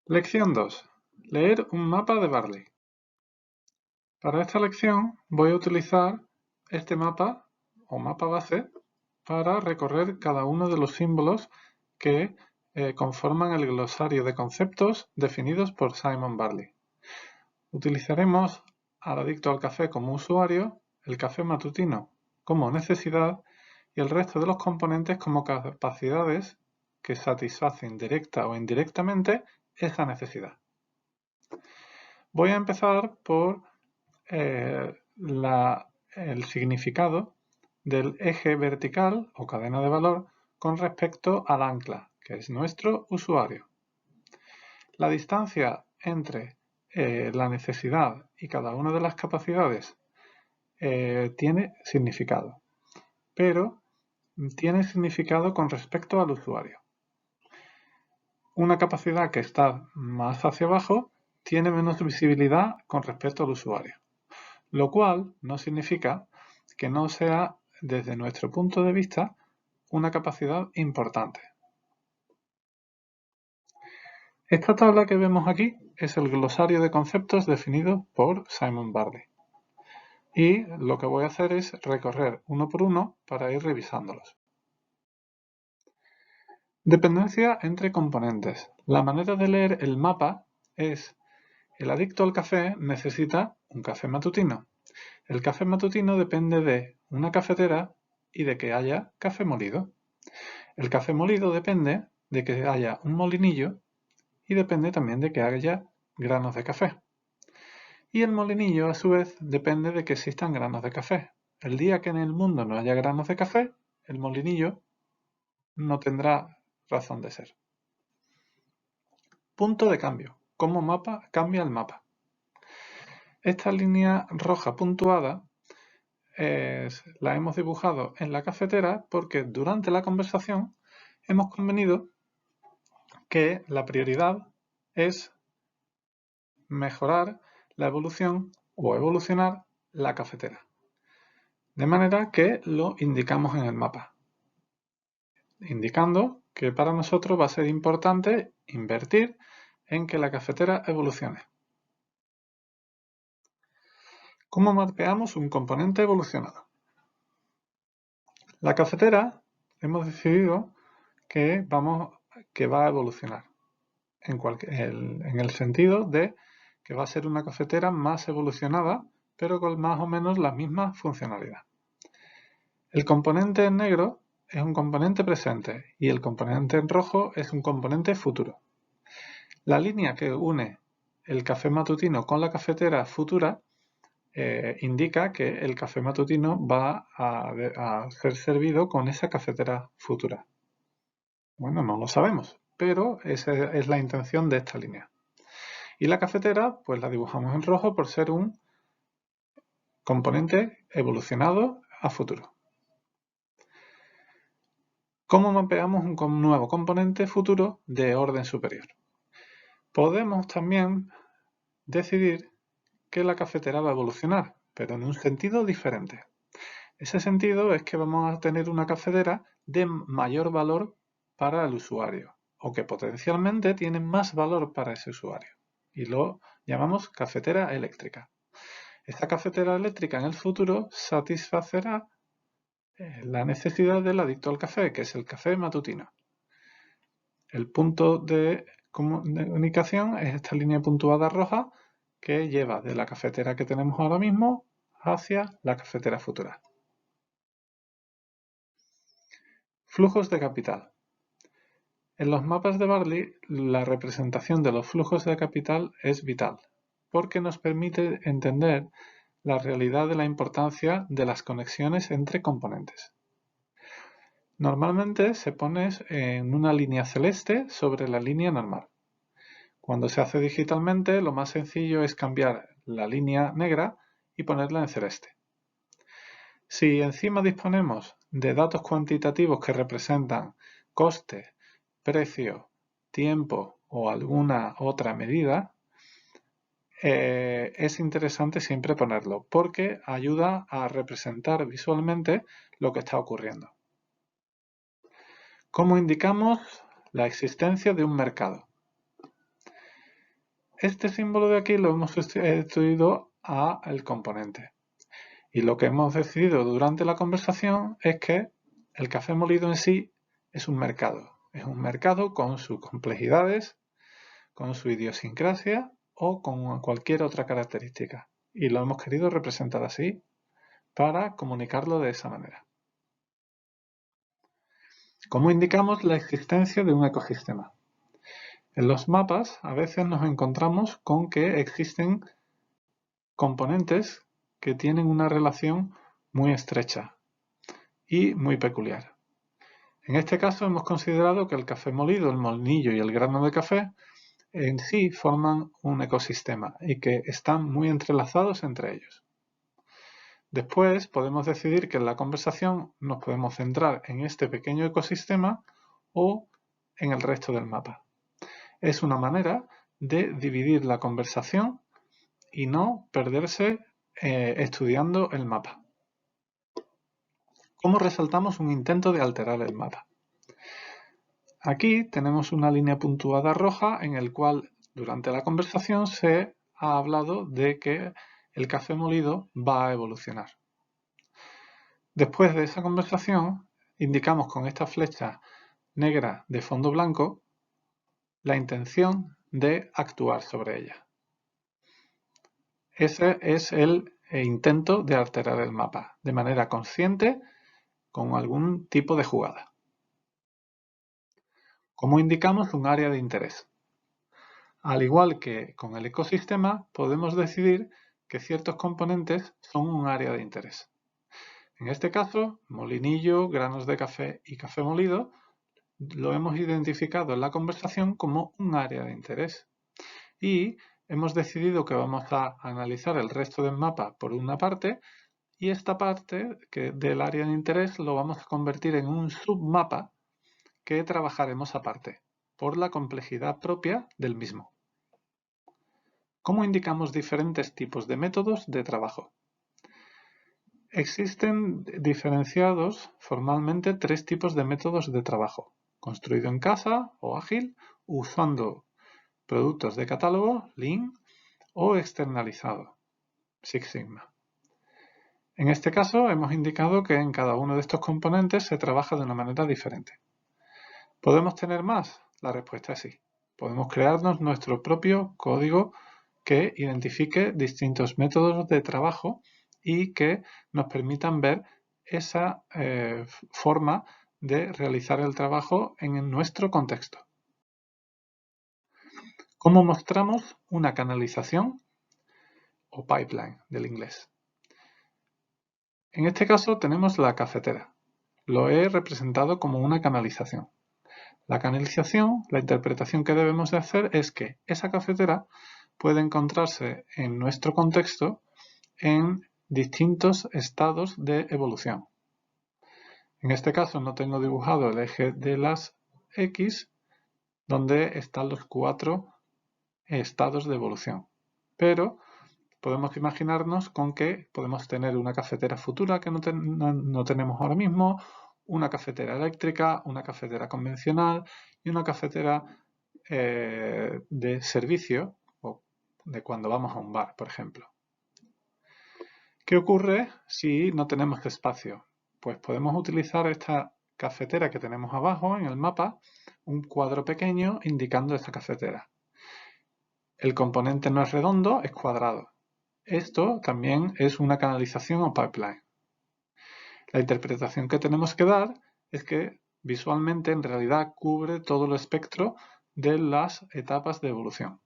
Lección 2. Leer un mapa de Barley. Para esta lección voy a utilizar este mapa o mapa base para recorrer cada uno de los símbolos que conforman el glosario de conceptos definidos por Simon Barley. Utilizaremos al adicto al café como usuario, el café matutino como necesidad y el resto de los componentes como capacidades que satisfacen directa o indirectamente esa necesidad. Voy a empezar por el significado del eje vertical o cadena de valor con respecto al ancla, que es nuestro usuario. La distancia entre la necesidad y cada una de las capacidades tiene significado, pero tiene significado con respecto al usuario. Una capacidad que está más hacia abajo tiene menos visibilidad con respecto al usuario, lo cual no significa que no sea, desde nuestro punto de vista, una capacidad importante. Esta tabla que vemos aquí es el glosario de conceptos definido por Simon Barley. Y lo que voy a hacer es recorrer uno por uno para ir revisándolos. Dependencia entre componentes. La manera de leer el mapa es: el adicto al café necesita un café matutino. El café matutino depende de una cafetera y de que haya café molido. El café molido depende de que haya un molinillo y depende también de que haya granos de café. Y el molinillo, a su vez, depende de que existan granos de café. El día que en el mundo no haya granos de café, el molinillo no tendrá razón de ser. Punto de cambio. ¿Cómo cambia el mapa? Esta línea roja puntuada la hemos dibujado en la cafetera porque durante la conversación hemos convenido que la prioridad es mejorar la evolución o evolucionar la cafetera. De manera que lo indicamos en el mapa, indicando que para nosotros va a ser importante invertir en que la cafetera evolucione. ¿Cómo mapeamos un componente evolucionado? La cafetera hemos decidido que va a evolucionar en el sentido de que va a ser una cafetera más evolucionada, pero con más o menos la misma funcionalidad. El componente en negro es un componente presente y el componente en rojo es un componente futuro. La línea que une el café matutino con la cafetera futura indica que el café matutino va a ser servido con esa cafetera futura. Bueno, no lo sabemos, pero esa es la intención de esta línea. Y la cafetera, pues la dibujamos en rojo por ser un componente evolucionado a futuro. ¿Cómo mapeamos un nuevo componente futuro de orden superior? Podemos también decidir que la cafetera va a evolucionar, pero en un sentido diferente. Ese sentido es que vamos a tener una cafetera de mayor valor para el usuario, o que potencialmente tiene más valor para ese usuario. Y lo llamamos cafetera eléctrica. Esta cafetera eléctrica en el futuro satisfacerá la necesidad del adicto al café, que es el café matutino. El punto de comunicación es esta línea puntuada roja que lleva de la cafetera que tenemos ahora mismo hacia la cafetera futura. Flujos de capital. En los mapas de Barley, la representación de los flujos de capital es vital, porque nos permite entender la realidad de la importancia de las conexiones entre componentes. Normalmente se pone en una línea celeste sobre la línea normal. Cuando se hace digitalmente, lo más sencillo es cambiar la línea negra y ponerla en celeste. Si encima disponemos de datos cuantitativos que representan coste, precio, tiempo o alguna otra medida, es interesante siempre ponerlo porque ayuda a representar visualmente lo que está ocurriendo. ¿Cómo indicamos la existencia de un mercado? Este símbolo de aquí lo hemos sustituido al componente. Y lo que hemos decidido durante la conversación es que el café molido en sí es un mercado. Es un mercado con sus complejidades, con su idiosincrasia o con cualquier otra característica. Y lo hemos querido representar así para comunicarlo de esa manera. ¿Cómo indicamos la existencia de un ecosistema? En los mapas a veces nos encontramos con que existen componentes que tienen una relación muy estrecha y muy peculiar. En este caso hemos considerado que el café molido, el molinillo y el grano de café en sí forman un ecosistema y que están muy entrelazados entre ellos. Después podemos decidir que en la conversación nos podemos centrar en este pequeño ecosistema o en el resto del mapa. Es una manera de dividir la conversación y no perderse estudiando el mapa. ¿Cómo resaltamos un intento de alterar el mapa? Aquí tenemos una línea puntuada roja en el cual durante la conversación se ha hablado de que el café molido va a evolucionar. Después de esa conversación indicamos con esta flecha negra de fondo blanco la intención de actuar sobre ella. Ese es el intento de alterar el mapa de manera consciente con algún tipo de jugada. ¿Cómo indicamos un área de interés? Al igual que con el ecosistema, podemos decidir que ciertos componentes son un área de interés. En este caso, molinillo, granos de café y café molido lo hemos identificado en la conversación como un área de interés. Y hemos decidido que vamos a analizar el resto del mapa por una parte y esta parte del área de interés lo vamos a convertir en un submapa que trabajaremos aparte, por la complejidad propia del mismo. ¿Cómo indicamos diferentes tipos de métodos de trabajo? Existen diferenciados formalmente tres tipos de métodos de trabajo: construido en casa o ágil, usando productos de catálogo, Lean, o externalizado, Six Sigma. En este caso hemos indicado que en cada uno de estos componentes se trabaja de una manera diferente. ¿Podemos tener más? La respuesta es sí. Podemos crearnos nuestro propio código que identifique distintos métodos de trabajo y que nos permitan ver esa forma de realizar el trabajo en nuestro contexto. ¿Cómo mostramos una canalización o pipeline del inglés? En este caso tenemos la cafetera. Lo he representado como una canalización. La canalización, la interpretación que debemos de hacer es que esa cafetera puede encontrarse en nuestro contexto en distintos estados de evolución. En este caso no tengo dibujado el eje de las X, donde están los 4 estados de evolución. Pero podemos imaginarnos con que podemos tener una cafetera futura que no tenemos ahora mismo, una cafetera eléctrica, una cafetera convencional y una cafetera de servicio, o de cuando vamos a un bar, por ejemplo. ¿Qué ocurre si no tenemos espacio? Pues podemos utilizar esta cafetera que tenemos abajo en el mapa, un cuadro pequeño indicando esta cafetera. El componente no es redondo, es cuadrado. Esto también es una canalización o pipeline. La interpretación que tenemos que dar es que visualmente en realidad cubre todo el espectro de las etapas de evolución.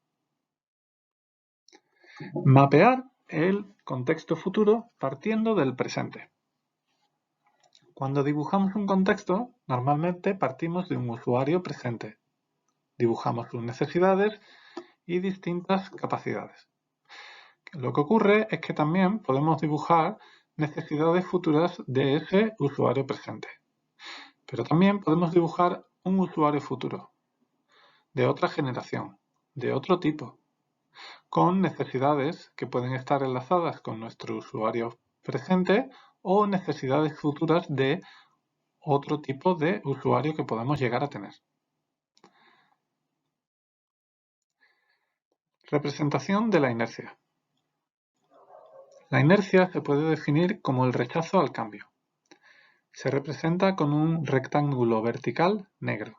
Mapear el contexto futuro partiendo del presente. Cuando dibujamos un contexto, normalmente partimos de un usuario presente. Dibujamos sus necesidades y distintas capacidades. Lo que ocurre es que también podemos dibujar necesidades futuras de ese usuario presente. Pero también podemos dibujar un usuario futuro, de otra generación, de otro tipo, con necesidades que pueden estar enlazadas con nuestro usuario presente o necesidades futuras de otro tipo de usuario que podamos llegar a tener. Representación de la inercia. La inercia se puede definir como el rechazo al cambio. Se representa con un rectángulo vertical negro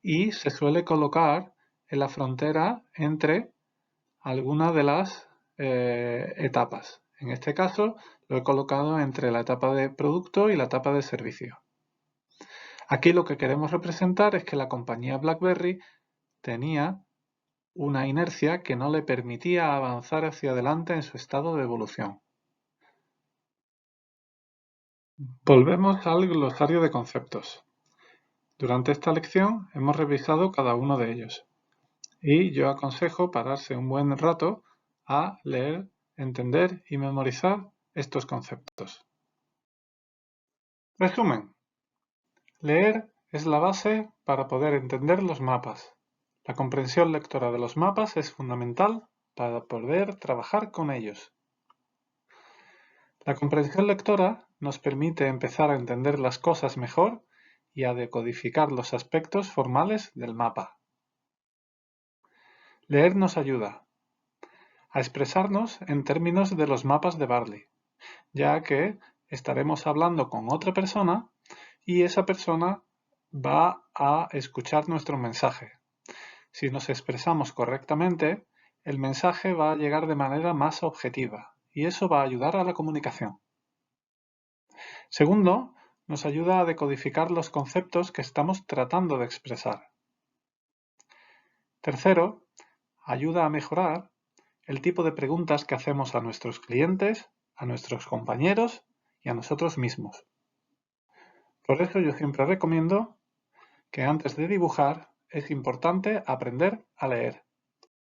y se suele colocar en la frontera entre alguna de las etapas. En este caso lo he colocado entre la etapa de producto y la etapa de servicio. Aquí lo que queremos representar es que la compañía BlackBerry tenía una inercia que no le permitía avanzar hacia adelante en su estado de evolución. Volvemos al glosario de conceptos. Durante esta lección hemos revisado cada uno de ellos y yo aconsejo pararse un buen rato a leer, entender y memorizar estos conceptos. Resumen. Leer es la base para poder entender los mapas. La comprensión lectora de los mapas es fundamental para poder trabajar con ellos. La comprensión lectora nos permite empezar a entender las cosas mejor y a decodificar los aspectos formales del mapa. Leer nos ayuda a expresarnos en términos de los mapas de Barley, ya que estaremos hablando con otra persona y esa persona va a escuchar nuestro mensaje. Si nos expresamos correctamente, el mensaje va a llegar de manera más objetiva y eso va a ayudar a la comunicación. Segundo, nos ayuda a decodificar los conceptos que estamos tratando de expresar. Tercero, ayuda a mejorar el tipo de preguntas que hacemos a nuestros clientes, a nuestros compañeros y a nosotros mismos. Por eso yo siempre recomiendo que antes de dibujar es importante aprender a leer.